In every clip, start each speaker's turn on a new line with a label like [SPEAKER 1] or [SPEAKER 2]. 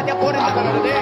[SPEAKER 1] त्या पोरांना करू दे.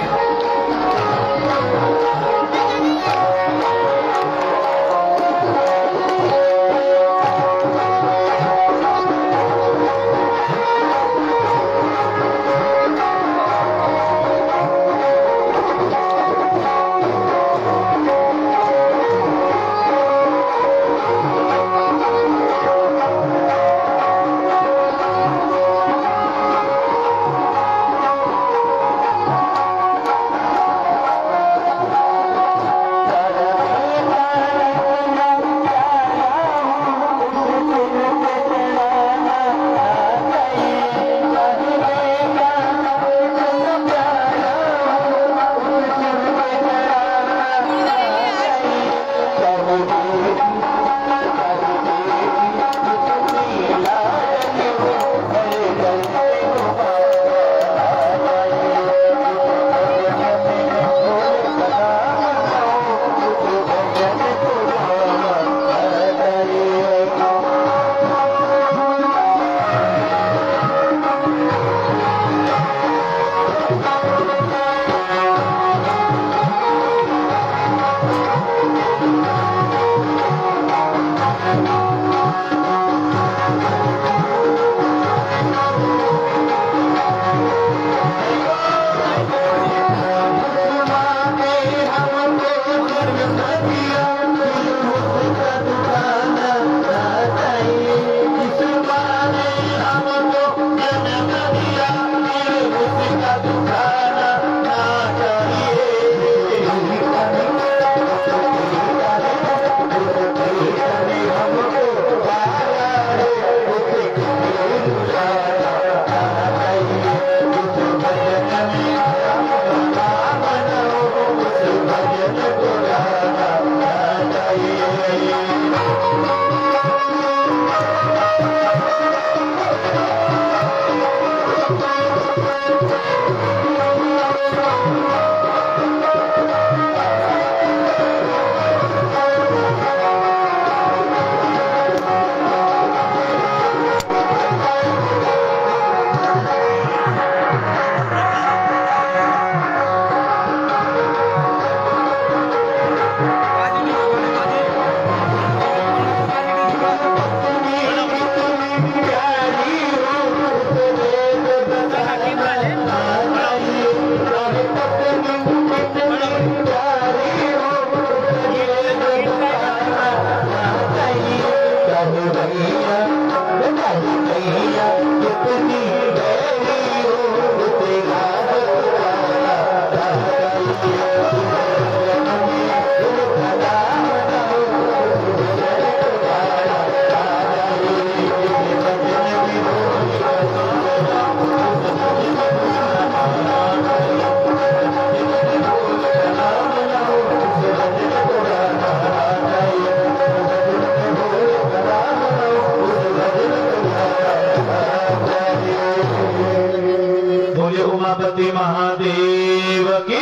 [SPEAKER 2] उमापति महादेव की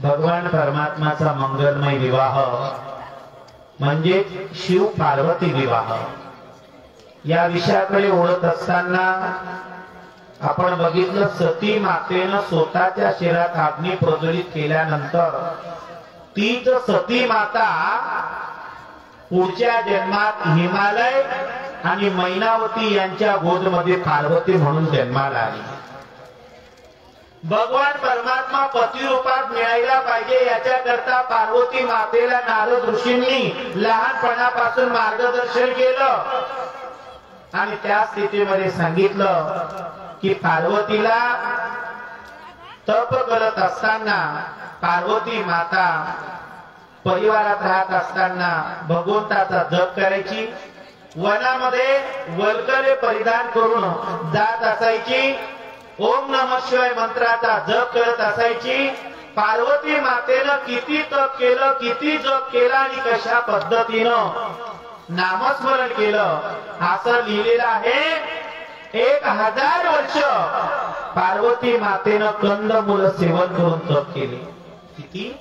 [SPEAKER 2] भगवान परमात्माचा मंगलमय विवाह म्हणजे शिव पार्वती विवाह या विषयाकडे ओढत असताना आपण बघितलं सती मातेनं स्वतःच्या शरीरात अग्नी प्रज्वलित केल्यानंतर तीच सती माता पुढच्या जन्मात हिमालय आणि मैनावती यांच्या गोदमध्ये पार्वती म्हणून जन्माला आली। भगवान परमात्मा पती रूपात मिळायला पाहिजे याच्याकरता पार्वती मातेला नारद ऋषींनी लहानपणापासून मार्गदर्शन केलं आणि त्या स्थितीमध्ये सांगितलं की पार्वतीला तप करत असताना पार्वती माता परिवारात राहत असताना भगवंताचा जप करायची, वनामध्ये वल्कले परिधान करून जात असायची, ओम नमः शिवाय मंत्राचा जप करत असायची। पार्वती मातेनं किती तप केलं, किती जप केला आणि कशा पद्धतीनं नामस्मरण केलं असं लिहिलेलं आहे। 1000 वर्ष पार्वती मातेनं कंदमूल सेवन करून तप केले। किती?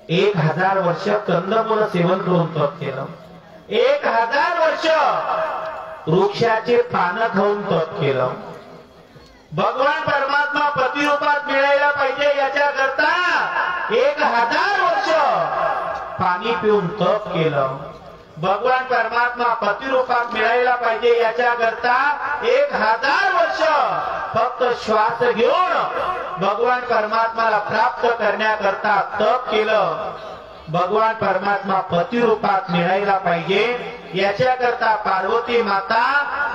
[SPEAKER 2] 1000 वर्ष कंदमूल सेवन करून तप केलं। 1000 वर्ष वृक्षाचे पानं खाऊन तप केलं. भगवान परमात्मा प्रतिरूपात मिळायला पाहिजे याच्या करता 1000 वर्ष पाणी पिऊन तप केलं. भगवान परमात्मा प्रतिरूपात मिळायला पाहिजे याच्या करता 1000 वर्ष फक्त श्वास घेऊन भगवान परमात्माला प्राप्त करण्याकरता तप केलं. भगवान परमात्मा प्रतिरूपात मिळायला पाहिजे याच्याकरता पार्वती माता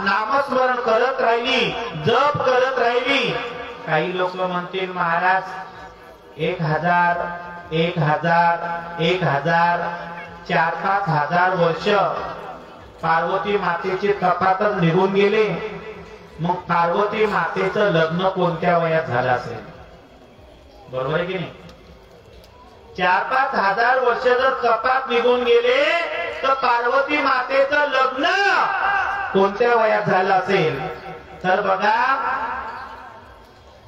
[SPEAKER 2] नामस्मरण करत राहिली, जप करत राहिली. काही लोक म्हणतील महाराज 1000 4-5 हजार वर्ष पार्वती मातेचे तपातच निघून गेले. मग पार्वती मातेचं लग्न कोणत्या वयात झालं असेल? बरोबर आहे की नाही? 4-5 हजार वर्ष जर कपात निघून गेले तर पार्वती मातेचं लग्न कोणत्या वयात झालं असेल? तर बघा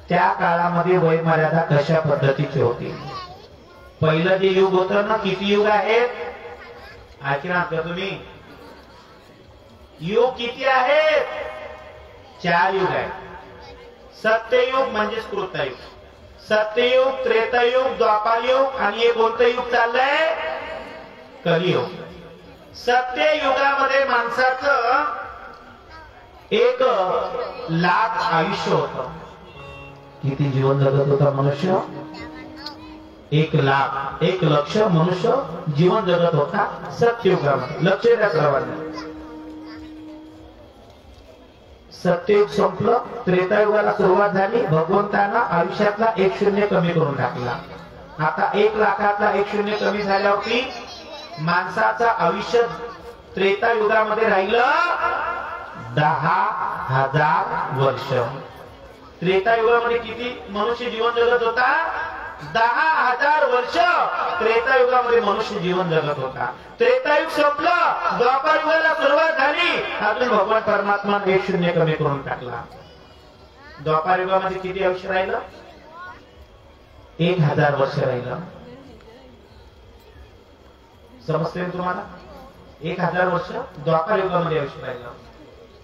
[SPEAKER 2] त्या काळामध्ये वय मर्यादा कशा पद्धतीची होती. पहिलं जे युग होतं ना, किती युग आहेत ऐकणार का तुम्ही? युग किती आहेत? 4 युग आहेत. सत्ययुग म्हणजे कृतयुग, सत्ययुग, त्रेतायुग, द्वापारयुग आणि हे कोणतं युग चाललंय? कलियुग. सत्ययुगामध्ये माणसाचं 1,00,000 आयुष्य होतं. किती जीवन जगत होता मनुष्य? 1,00,000 मनुष्य जीवन जगत होता सत्ययुगामध्ये. लक्ष द्या सर्वांनी. सत्ययुग संपलं, त्रेतायुगाला सुरुवात झाली. भगवंतांना आयुष्यातला 1 शून्य कमी करून टाकला. आता 1,00,000तला 1 शून्य कमी झाल्यावरती माणसाचं आयुष्य त्रेतायुगामध्ये राहिलं 10,000 वर्ष. त्रेतायुगामध्ये किती मनुष्य जीवन जगत होता? 10,000 वर्ष त्रेतायुगामध्ये मनुष्य जीवन जगत होता. त्रेतायुग संपलं, द्वापारयुगाला सुरुवात झाली. अजून भगवान परमात्मा 1 शून्य कमी करून टाकला. द्वापारयुगामध्ये किती आयुष्य राहिलं? 1,000 वर्ष राहिलं. समजते तुम्हाला? 1,000 वर्ष द्वापारयुगामध्ये आयुष्य राहिलं.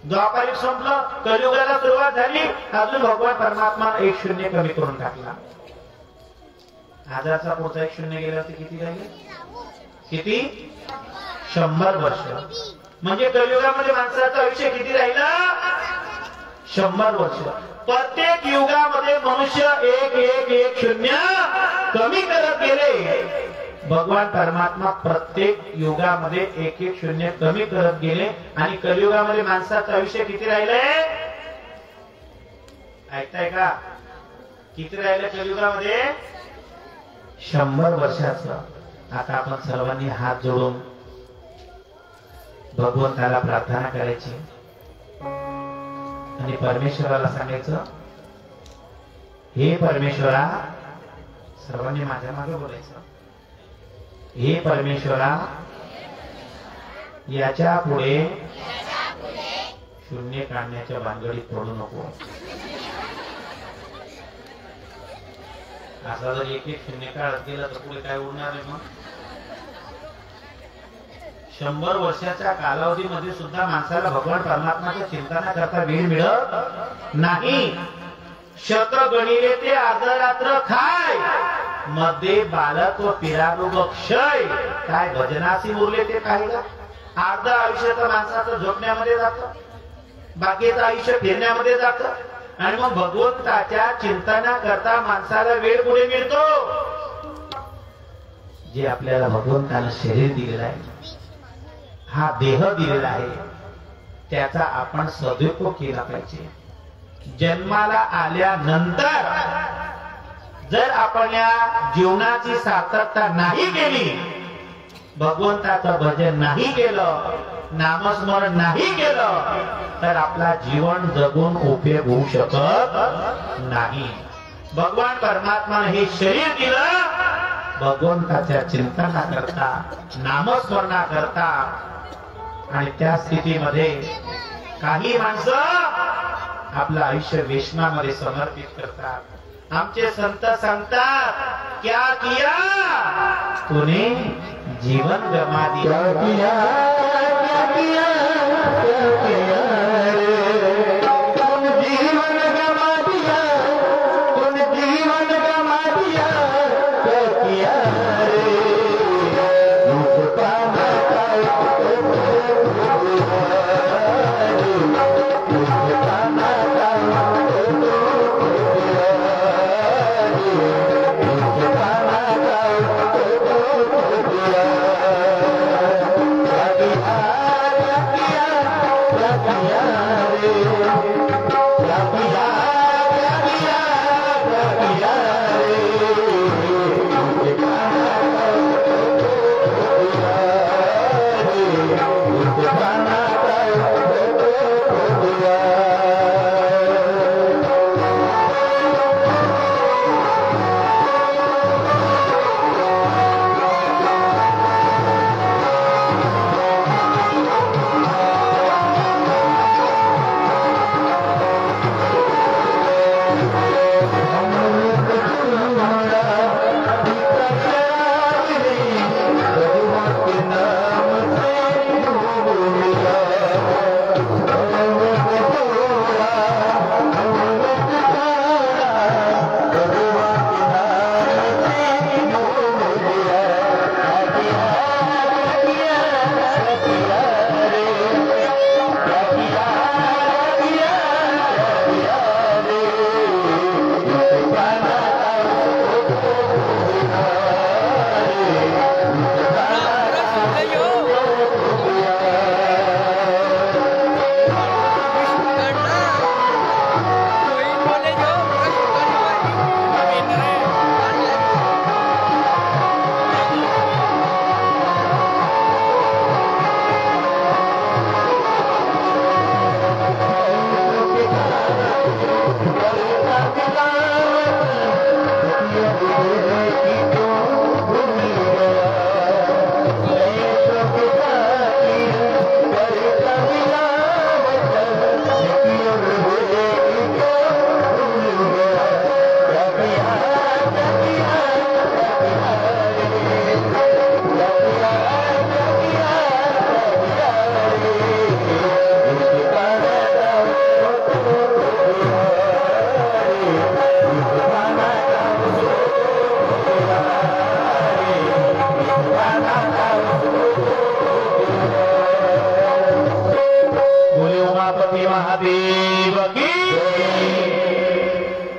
[SPEAKER 2] द्वापारयुग संपलं, कलियुगाला सुरुवात झाली. अजून भगवान परमात्मा 1 शून्य कमी करून टाकला. 1000चा पुढचा 1 शून्य गेल्यावरती किती राहिले? किती? 100 वर्ष. म्हणजे कलियुगामध्ये माणसाचं आयुष्य किती राहिलं? 100 वर्ष. प्रत्येक युगामध्ये मनुष्य 1 शून्य कमी करत गेले. भगवान परमात्मा प्रत्येक युगामध्ये 1 शून्य कमी करत गेले. आणि कलियुगामध्ये माणसाचं आयुष्य किती राहिलंय? ऐकताय का? किती राहिलं कलियुगामध्ये? 100 वर्षाचं. आता आपण सर्वांनी हात जोडून भगवंताला प्रार्थना करायची आणि परमेश्वराला सांगायचं, हे परमेश्वरा, सर्वांनी माझ्या मागे बोलायचं, हे परमेश्वरा, याच्या पुढे शून्य काढण्याच्या भानगडीत पडू नको. असा जर 1 शून्य काढत गेला तर पुढे काय उरणार आहे? मग 100 वर्षाच्या कालावधीमध्ये सुद्धा माणसाला भगवान परमात्माच्या चिंतनाकरता वेळ मिळत नाही. शत गणिले ते अर्धरात्र खाय, मध्ये बालत्व पिरारोग क्षय. काय भजनासी उरले ते काही का? अर्ध आयुष्य तर माणसाचं झोपण्यामध्ये जातं, बाकीचं आयुष्य फिरण्यामध्ये जातं. आणि मग भगवंताच्या चिंतनाकरता माणसाला वेळ कुठे मिळतो? जे आपल्याला भगवंतानं शरीर दिलेलं आहे, हा देह दिलेला आहे, त्याचा आपण सदुपयोग केला पाहिजे. जन्माला आल्यानंतर जर आपण या जीवनाची सार्थकता नाही केली, भगवंताचं भजन नाही केलं, नामस्मरण नाही केलं, तर आपला जीवन जगून उपयोग होऊ शकत नाही. भगवान परमात्माने हे शरीर दिलं भगवंताच्या चिंतनाकरता, नामस्मरणाकरता. आणि त्या स्थितीमध्ये काही माणसं आपलं आयुष्य व्यसनामध्ये समर्पित करतात. आमचे संत सांगतात, क्या किया तूने जीवन गमा दिया, क्या किया, क्या किया, क्या किया महादेव की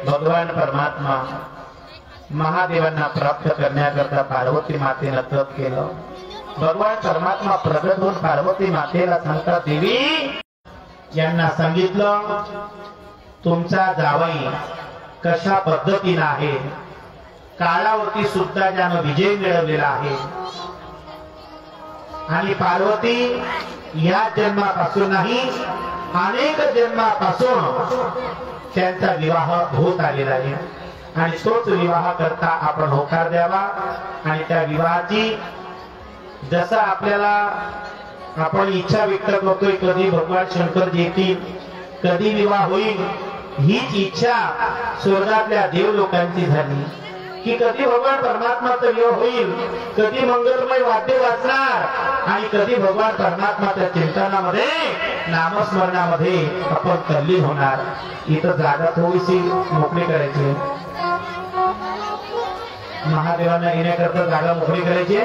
[SPEAKER 2] भगवान परमात्मा महादेवांना प्राप्त करण्याकरता पार्वती मातेला तप केलं। भगवान परमात्मा प्रगट होऊन पार्वती मातेला सांगतात, देवी यांना सांगितलं तुमचा जावई कशा पद्धतीने आहे, काळावरती सुद्धा ज्यानं विजय मिळवलेला आहे आणि पार्वती या जन्मापासून नाही अनेक जन्मापासून त्यांचा विवाह होत आलेला आहे आणि तोच विवाह करता आपण होकार द्यावा आणि त्या विवाहाची जसं आपल्याला आपण इच्छा व्यक्त करतोय, कधी भगवान शंकर येतील, कधी विवाह होईल, हीच इच्छा स्वर्गातल्या देव लोकांची झाली की कधी भगवान परमात्माचा विवाह होईल, कधी मंगलमय वाद्य वाजणार आणि कधी भगवान परमात्माच्या चिंतनामध्ये नामस्मरणामध्ये आपण तल्लीन होणार। इथं जागा थोडीशी मोकळी करायची, महादेवांना येण्याकरता जागा मोकळी करायची।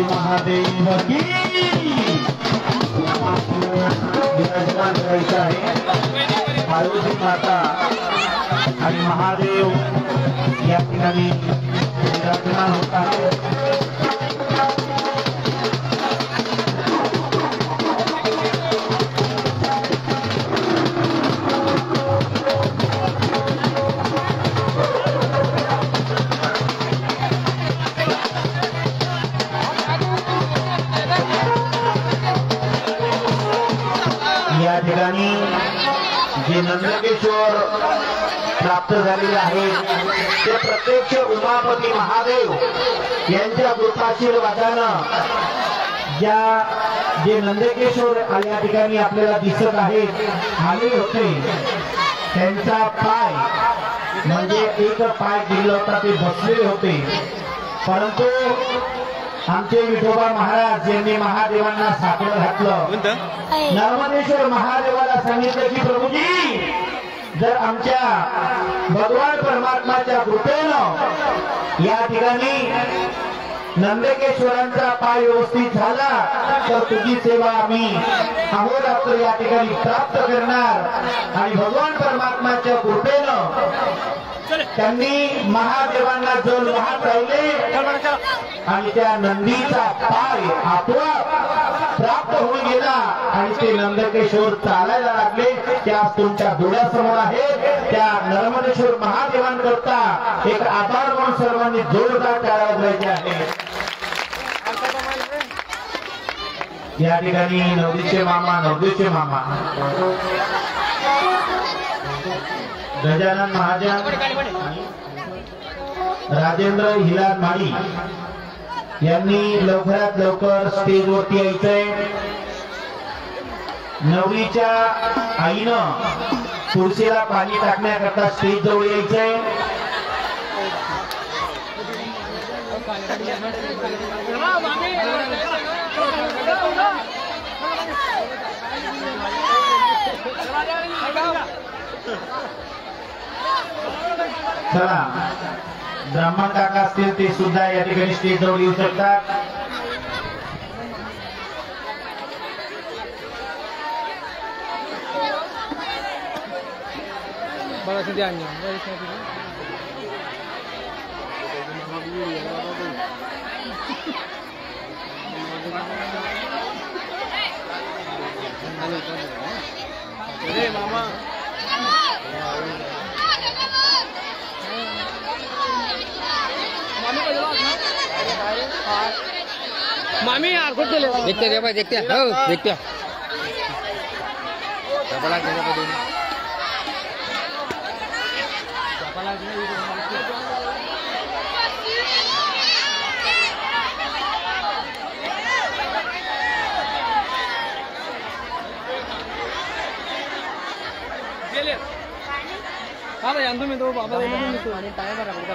[SPEAKER 2] महादेव की विराजमान करायचं आहे। पार्वती माता आणि महादेव या ठिकाणी विराजमान होतात। या ठिकाणी जे नंदकेश्वर प्राप्त झालेले आहे ते प्रत्यक्ष उमापती महादेव यांच्या कृपाशीर्वादानं जे नंदकेश्वर या ठिकाणी आपल्याला दिसत आहेत आले होते त्यांचा पाय म्हणजे एक पाय गिरला होता ते बसलेले होते परंतु आमचे विठोबा महाराज यांनी महादेवांना साकडं घातलं। नर्मदेश्वर महादेवाला सांगितलं की प्रभूजी जर आमच्या भगवान परमात्माच्या कृपेनं या ठिकाणी नंदकेश्वरांचा पाय व्यवस्थित झाला तर तुझी सेवा आम्ही अहोरात्र या ठिकाणी प्राप्त करणार। आणि भगवान परमात्माच्या कृपेनं त्यांनी महादेवांना जल वाहत राहिले आणि त्या नंदीचा पाय आपोआप प्राप्त होऊन गेला आणि ते नंदकेश्वर चालायला लागले। त्या तुमच्या डोळ्यासमोर आहे त्या नर्मदेश्वर महादेवांकरता एक आभार म्हणून सर्वांनी जोरदार टाळ्या वाजवायच्या आहे। या ठिकाणी नवदीचे मामा गजानन महाजन राजेंद्र हिलाल माळी यांनी लवकरात लवकर स्टेजवरती यायचंय। नवरीच्या आईनं तुळशीला पाणी टाकण्याकरता स्टेज जवळ यायचंय। चला ब्राह्मण काका असतील ते सुद्धा या ठिकाणी स्टेज जवळ येऊ शकतात। मामा
[SPEAKER 1] मामी यार खुद ले देखते रे भाई देखते हो देखते चपला के दे चपला गेले बाबा यांदू में दो बाबा दे में तो आणि टाय बरा बरा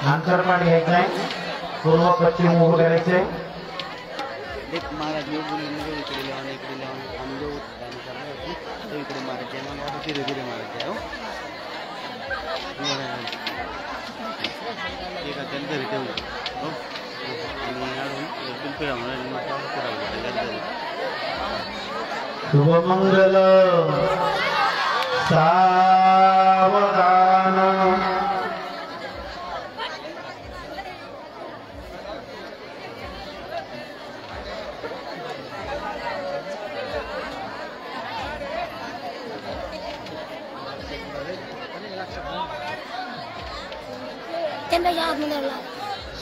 [SPEAKER 2] अंतरपाठ घ्यायचा आहे। पूर्व पश्चिम उभं करायचंय।
[SPEAKER 1] एक महाराज येऊ बोलले इकडे लावून आम्ही जो दान करणार होतो तो इकडे मारायचे मग धीरे धीरे मारायचे हो एक अत्यंत रीते हो आणि याडून एकदम पेरा म्हणून माता पुरा
[SPEAKER 2] शुभमंगल सावधान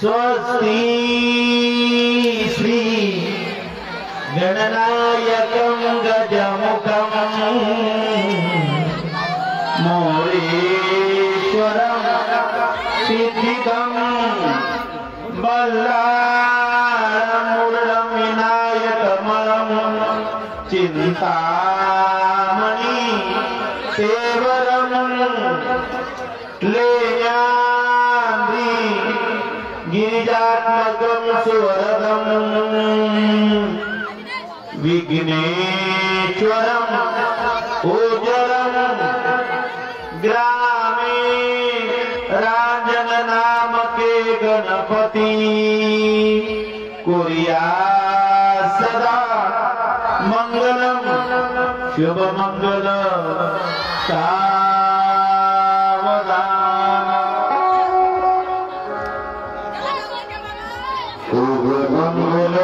[SPEAKER 2] स्वस्ति श्री गणनायकं गजमुखं मोरेश्वरं सिद्धिदं बल्लाळमुरलं विनायकं चिंतामणी सेवरम लेयाद्री गिरिजात्मकं सुवरदं विघ्नेश्वरं ओजरं ग्रामे राजन नामके गणपति कुर्या सदा मंगलम शुभ मंगल सावधान शुभ मंगल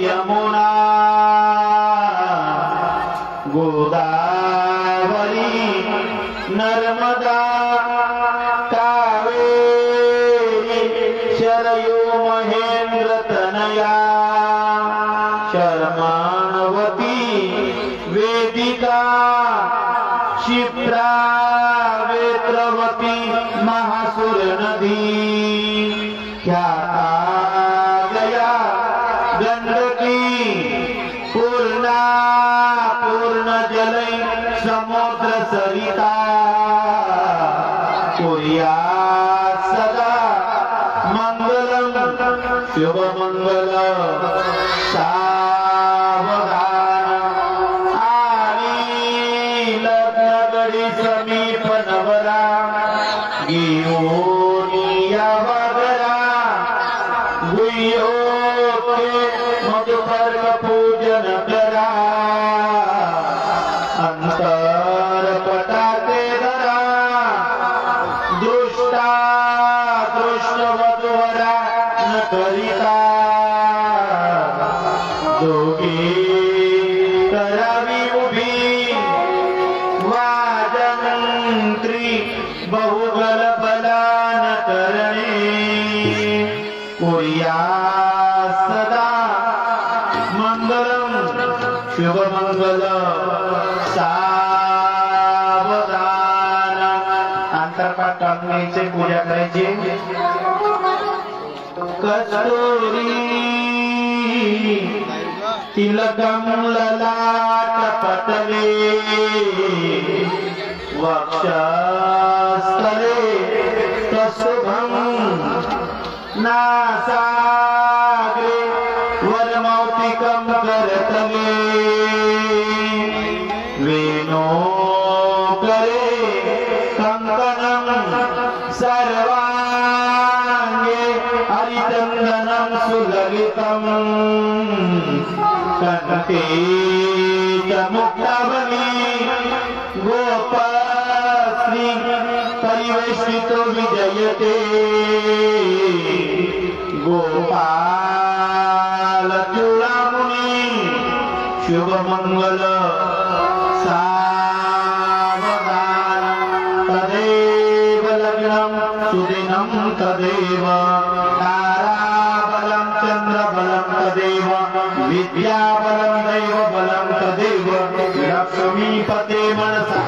[SPEAKER 2] यमुना गोदावरी नर्मदा कावेरी शरयू महेंद्र तनया शर्माणवती वेदिका क्षिप्रा वेत्रवती महासुर नदी ख्याता गंडकी पूर्णा पूर्ण जलै समुद्र सरिता कुर्या सदा मंगलम शुभ मंगल सावधान आणि लग्न गडी समीप नवरा गियोनिया वगरा गुयो मधुपर्क पूजन करा अंतर पटाके धरा दृष्टा दृष्ट वधुवरा न करिता दोघी करावी उभी वाजंत्री बहुगल बलान करणे कुर्या सदा मंगलम शुभ मंगल सावधान अंतरपाठ टाकण्याची पूजा करायची कस्तुरी तिलकम ललाट पटले वक्षस्थले तशुभम नासाग्रे वरमौक्तिकं करतले वेणो करे कंकणं सर्वांगे हरिचन्दनं सुललितं कंठे च मुक्तावली गोपश्री परिवेष्टितो विजयते गोपाल चूड़ामुनि शुभ मंगल सावधान तदेव लग्नं सुदिनं तदेव ताराबलं चन्द्रबलं तदेव विद्याबलं दैवबलं तदेव लक्ष्मीपते मनसा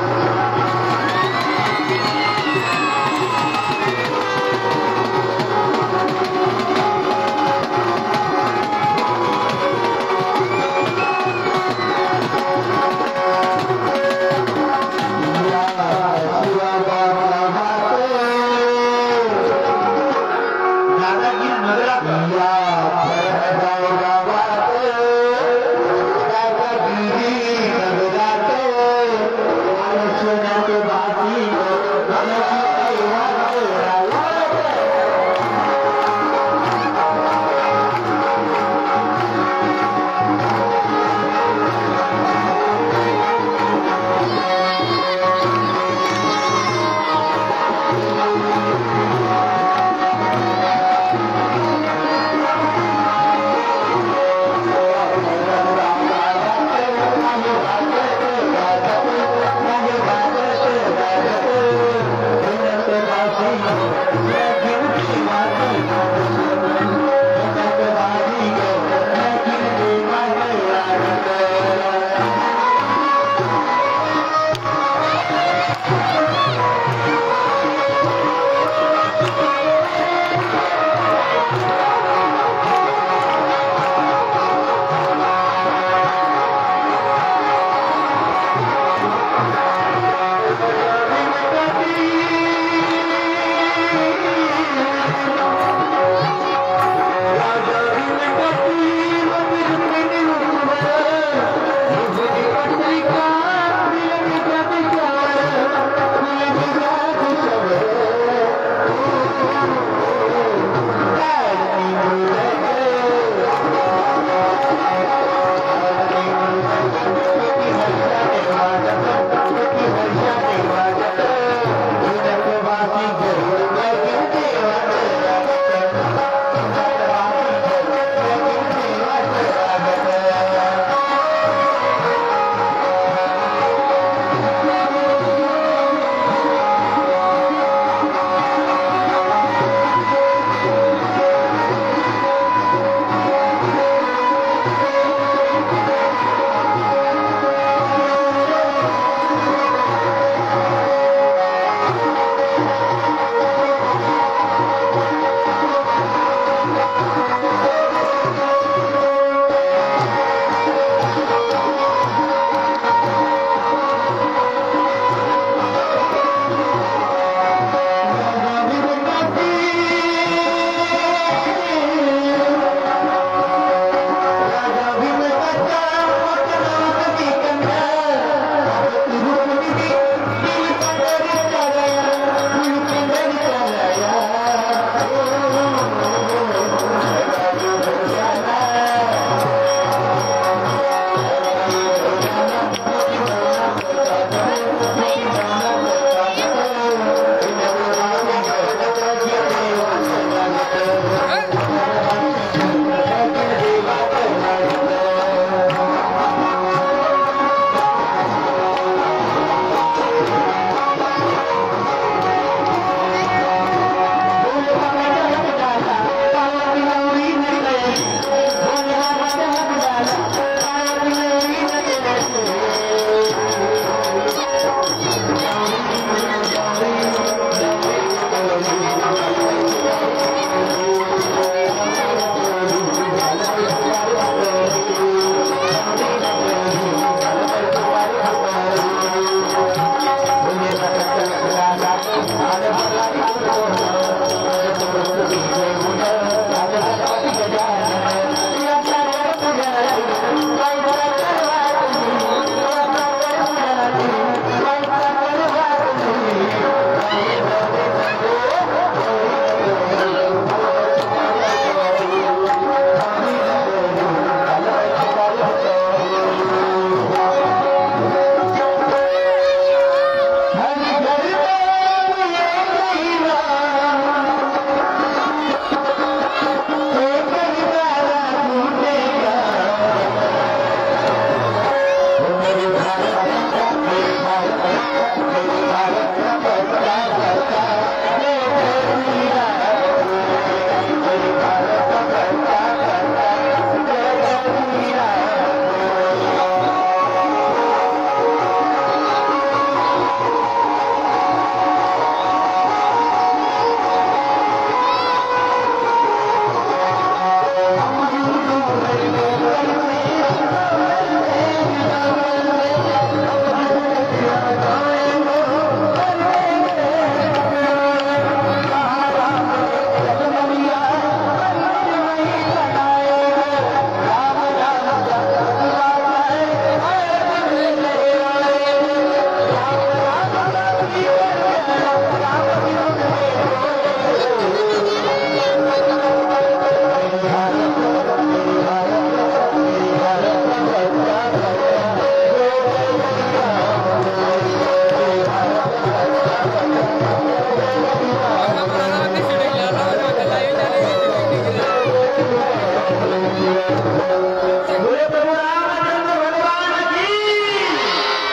[SPEAKER 2] बोले प्रभु रामचंद्र भगवान की,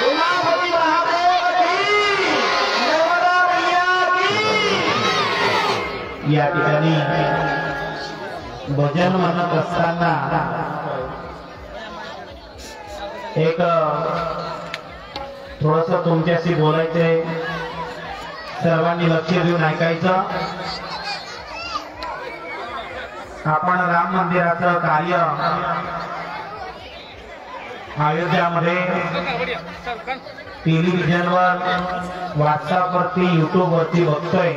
[SPEAKER 2] उमापति महादेव की, नर्मदा मैया की। या ठिकाणी भजन म्हणत असताना एक थोडस तुमच्याशी बोलायचंय, सर्वांनी लक्ष देऊन ऐकायचं। आपण राम मंदिराचं कार्य अयोध्यामध्ये टेलिव्हिजनवर, व्हॉट्सअपवरती, युट्यूबवरती बघतोय।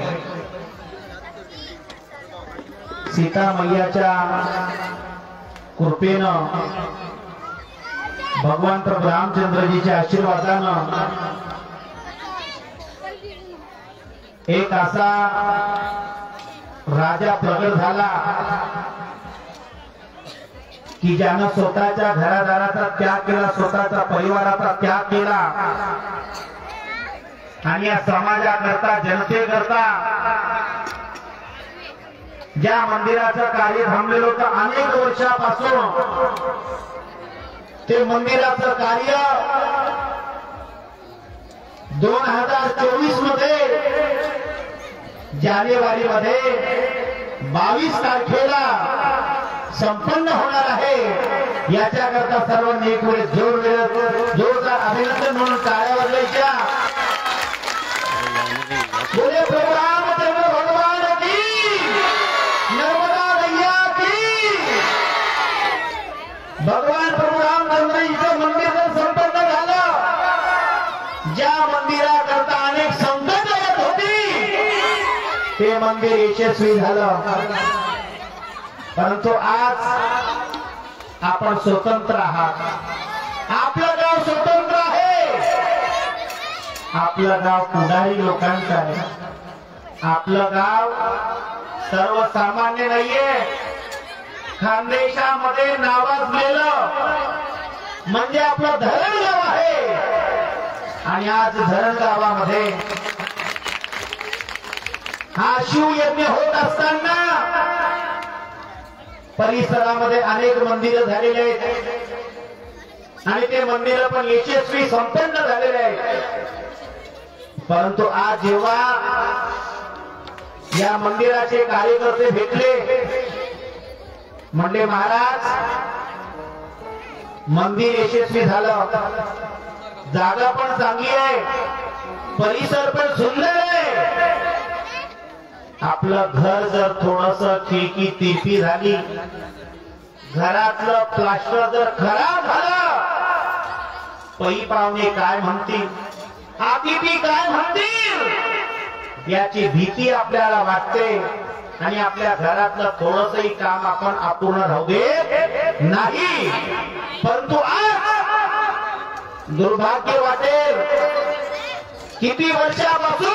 [SPEAKER 2] सीता मैयाच्या कृपेनं, भगवान प्रभू रामचंद्रजीच्या आशीर्वादानं एक असा राजा प्रगट झाला की ज्यानं स्वतःच्या घरादाराचा त्याग केला, स्वतःचा परिवाराचा त्याग केला आणि या समाजाकरता, जनतेकरता ज्या मंदिराचं कार्य थांबलेलं होतं अनेक वर्षापासून, ते मंदिराचं कार्य 2024 मध्ये जानेवारीमध्ये 22 तारखेला संपन्न होणार आहे। याच्याकरता सर्वांनी एक वेळेस जोरदार अभिनंदन म्हणून टाळ्या वाजवायच्या। बोले प्रभु रामचंद्र भगवान की, नर्मदा मैया की। भगवान प्रभु रामचंद्र इथं मंदिर जर संपन्न झालं, ज्या मंदिराकरता अनेक संकट येत होती, ते मंदिर यशस्वी झालं। परंतु आज आपण स्वतंत्र आहात, आपलं गाव स्वतंत्र आहे, आपलं गाव पुढारी लोकांचं आहे, आपलं गाव सर्वसामान्य नाहीये। खानदेशामध्ये नावाजलेलं म्हणजे आपलं धरणगाव आहे आणि आज धरणगावामध्ये हा शिवयज्ञ होत असताना परिसरामध्ये अनेक मंदिरं झालेले आहेत आणि ते मंदिरं पण यशस्वी संपन्न झालेले आहेत। परंतु आज जेव्हा या मंदिराचे कार्यकर्ते भेटले, म्हणले महाराज मंदिर यशस्वी झालं, जागा पण चांगली आहे, परिसर पण सुंदर आहे, आपलं घर जर थोडस खिडकी तिरपी झाली, घरातलं प्लास्टर जर खराब झालं, पै पाहुणे काय म्हणतील, अतिथी काय म्हणतील, याची भीती आपल्याला वाटते आणि आपल्या घरातलं थोडंसंही काम आपण अपूर्ण राहू देत नाही। परंतु आज दुर्भाग्य वाटेल, किती वर्षापासून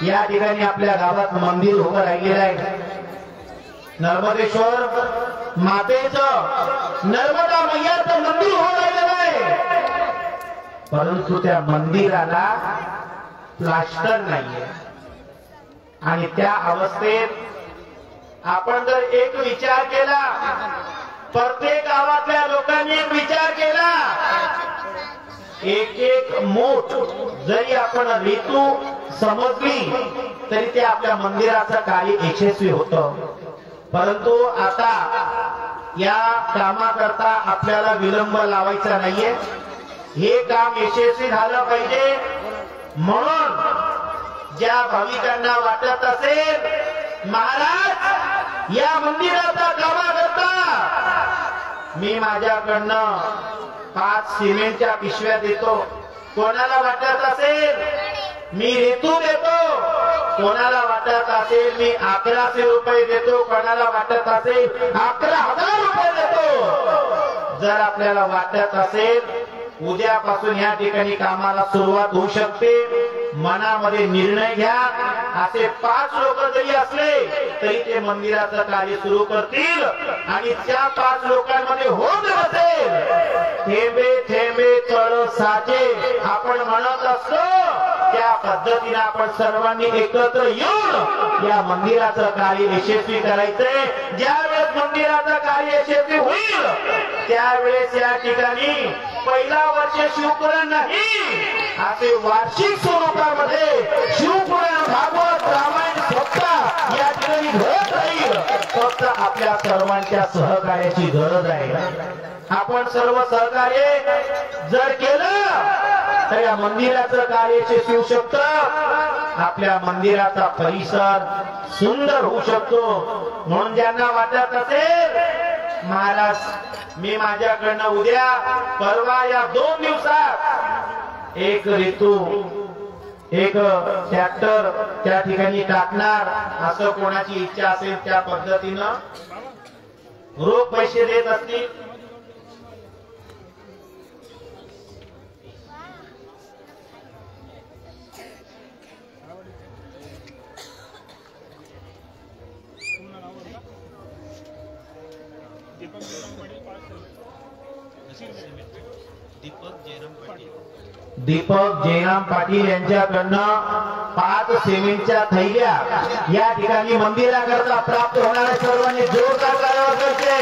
[SPEAKER 2] या ठिकाणी आपल्या गावात मंदिर उभं राहिलेलं आहे। नर्मदेश्वर मातेचं, नर्मदा मैयाचं मंदिर उभं राहिलेलं आहे, परंतु त्या मंदिराला प्लास्टर नाहीये। आणि त्या अवस्थेत आपण जर एक विचार केला, प्रत्येक गावातल्या लोकांनी एक विचार केला, एक एक मोठ जरी आपण ऋतू समजली तरी ते आपल्या मंदिराचं कार्य यशस्वी होतं। परंतु आता या कामाकरता आपल्याला विलंब लावायचा नाहीये, हे काम यशस्वी झालं पाहिजे। म्हणून ज्या भाविकांना वाटत असेल महाराज या मंदिराचा कामाकरता मी माझ्याकडनं 5 सिमेंटच्या पिशव्या देतो, कोणाला वाटत असेल मी रेतू देतो, कोणाला वाटत असेल मी 1100 रुपये देतो, कोणाला वाटत असेल 11,000 रुपये देतो, जर आपल्याला वाटत असेल उद्यापासून या ठिकाणी कामाला सुरुवात होऊ शकते, मनामध्ये निर्णय घ्या। असे 5 लोक जरी असले तरी ते मंदिराचं कार्य सुरू करतील आणि त्या 5 लोकांमध्ये होत असेल थेंबे थेंबे तळ साचे आपण म्हणत असतो, त्या पद्धतीने आपण सर्वांनी एकत्र येऊन या मंदिराचं कार्य यशस्वी करायचंय. ज्यावेळेस मंदिराचं कार्य यशस्वी होईल त्यावेळेस या ठिकाणी पहिला वर्ष शिवपुराण नाही, असे वार्षिक स्वरूपामध्ये शिवपुराण, भागवत, रामायण स्वतः या ठिकाणी घडत राहील. फक्त आपल्या सर्वांच्या सहकार्याची गरज आहे. आपण सर्व सहकार्य जर केलं तर या मंदिराचं कार्य यशस्वी होऊ शकतं. आपल्या मंदिराचा परिसर सुंदर होऊ शकतो. म्हणून ज्यांना वाटत असेल महाराज मी माझ्याकडनं उद्या परवा या 2 दिवसात एक ऋतू एक ट्रॅक्टर त्या ठिकाणी टाकणार, असं कोणाची इच्छा असेल त्या पद्धतीनं रोख पैसे देत असतील. दीपक जयराम पाटील यांच्याकडनं 5 सिमेंटच्या थैल्या या ठिकाणी मंदिराकरता प्राप्त होणाऱ्या सर्वांनी जोरदार टाळ्या वाजवायचे.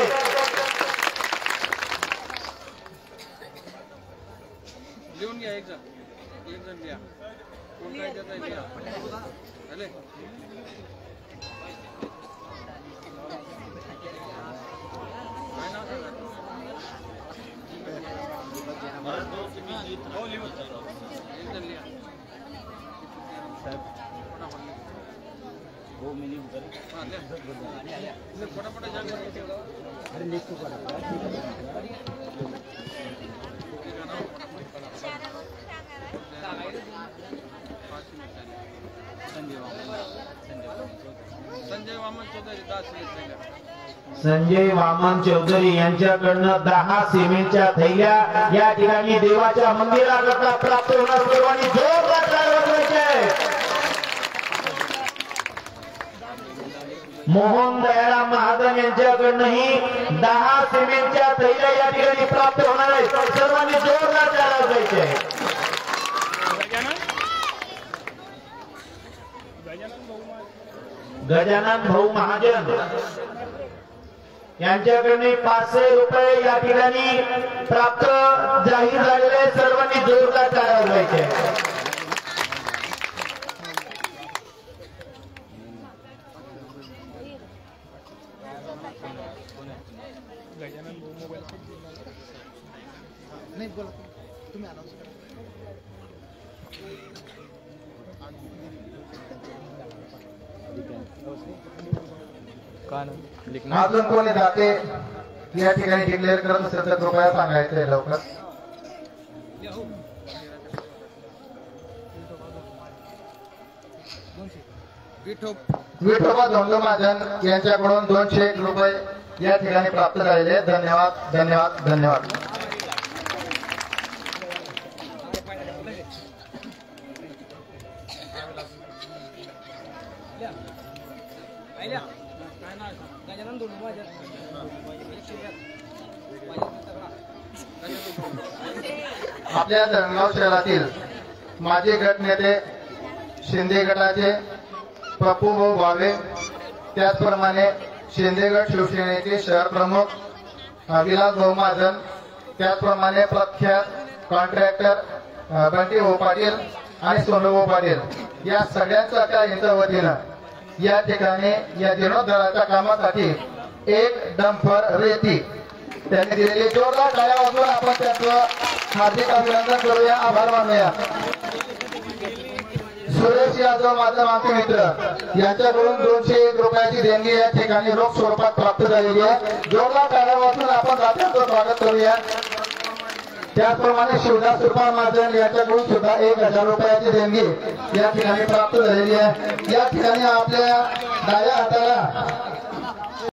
[SPEAKER 3] लिहून घ्या एक जण घ्या. कोण काय देत आहे झाले
[SPEAKER 2] संजय वामन चौधरी यांच्याकडनं 10 सिमेंटच्या थैल्या या ठिकाणी देवाच्या मंदिराकरता प्राप्त होणार. सर्वांनी जोरदार टाळ्या वाजवायचे. मोहन दयाराम महाजन यांच्याकडनंही 10 सिमेंटच्या थैल्या या ठिकाणी प्राप्त होणार आहे. सर्वांनी जोरदार टाळ्या वाजवायचे. गजानन भाऊ महाजन यांच्याकडे 500 रुपये या ठिकाणी प्राप्त जाहीर झालेले. सर्वांनी जोरदार टाळ्या वाजवायचे.
[SPEAKER 4] अजून कोणी जाते या ठिकाणी डिक्लेअर करत असेल तर कृपया सांगायचंय लवकर. विठोबा धोंडो महाजन यांच्याकडून 201 रुपये या ठिकाणी प्राप्त झालेले. धन्यवाद धन्यवाद धन्यवाद. आपल्या धरणगाव शहरातील माजी गटनेते शिंदे गटाचे प्रभू भाऊ भावे, त्याचप्रमाणे शिंदे गट शिवसेनेचे शहर प्रमुख विलास भाऊ महाजन, त्याचप्रमाणे प्रख्यात कॉन्ट्रॅक्टर बंटी भाऊ पाटील आणि सोनू भाऊ पाटील या सगळ्यांच्या त्यांच्या वतीनं या ठिकाणी या जीर्णोद्धाराच्या कामासाठी एक डंपर रेती त्यांनी दिलेली. जोरदार टाळ्या वाजवून आपण त्यांचं हार्दिक अभिनंदन करूया, आभार मानूया. सुरेश यादव माझा माती मित्र यांच्याकडून 201 रुपयाची देणगी या ठिकाणी रोख स्वरूपात प्राप्त झालेली आहे. जोरदार टाळ्या वाजवून आपण दात्यांचं स्वागत करूया. त्याचप्रमाणे शिवदास कृपा महाजन यांच्याकडून सुद्धा 1000 रुपयाची देणगी या ठिकाणी प्राप्त झालेली आहे. या ठिकाणी आपल्या डाव्या हाताला